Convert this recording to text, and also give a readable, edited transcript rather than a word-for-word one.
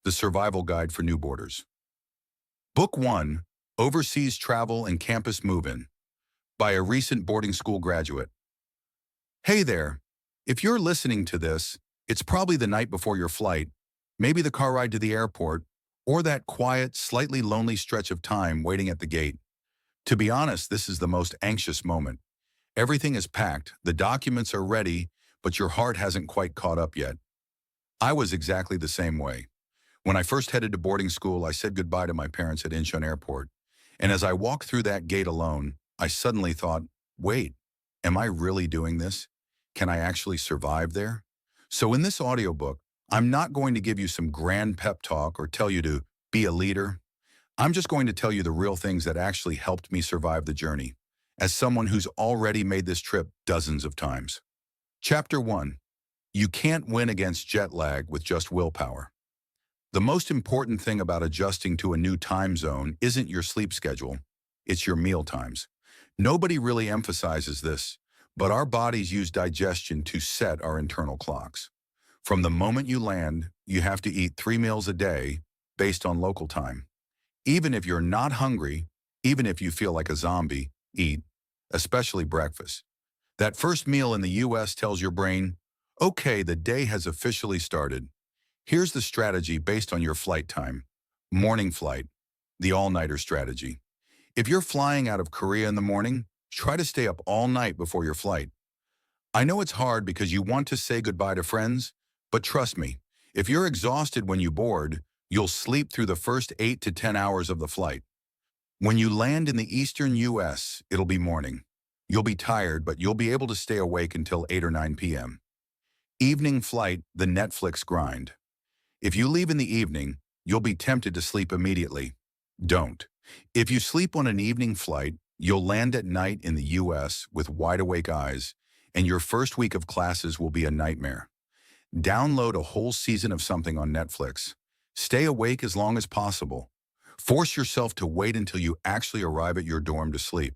The Survival Guide for New Boarders. Book 1, Overseas Travel and Campus Move-In, by a recent boarding school graduate. Hey there. If you're listening to this, it's probably the night before your flight, maybe the car ride to the airport, or that quiet, slightly lonely stretch of time waiting at the gate. To be honest, this is the most anxious moment. Everything is packed, the documents are ready, but your heart hasn't quite caught up yet. I was exactly the same way. When I first headed to boarding school, I said goodbye to my parents at Incheon Airport. And as I walked through that gate alone, I suddenly thought, wait, am I really doing this? Can I actually survive there? So in this audiobook, I'm not going to give you some grand pep talk or tell you to be a leader. I'm just going to tell you the real things that actually helped me survive the journey, as someone who's already made this trip dozens of times. Chapter 1. You can't win against jet lag with just willpower. The most important thing about adjusting to a new time zone isn't your sleep schedule, it's your meal times. Nobody really emphasizes this, but our bodies use digestion to set our internal clocks. From the moment you land, you have to eat 3 meals a day based on local time. Even if you're not hungry, even if you feel like a zombie, eat, especially breakfast. That first meal in the US tells your brain, okay, the day has officially started. Here's the strategy based on your flight time. Morning flight, the all-nighter strategy. If you're flying out of Korea in the morning, try to stay up all night before your flight. I know it's hard because you want to say goodbye to friends, but trust me, if you're exhausted when you board, you'll sleep through the first 8 to 10 hours of the flight. When you land in the eastern US, it'll be morning. You'll be tired, but you'll be able to stay awake until 8 or 9 p.m. Evening flight, the Netflix grind. If you leave in the evening, you'll be tempted to sleep immediately. Don't. If you sleep on an evening flight, you'll land at night in the US with wide-awake eyes, and your first week of classes will be a nightmare. Download a whole season of something on Netflix. Stay awake as long as possible. Force yourself to wait until you actually arrive at your dorm to sleep.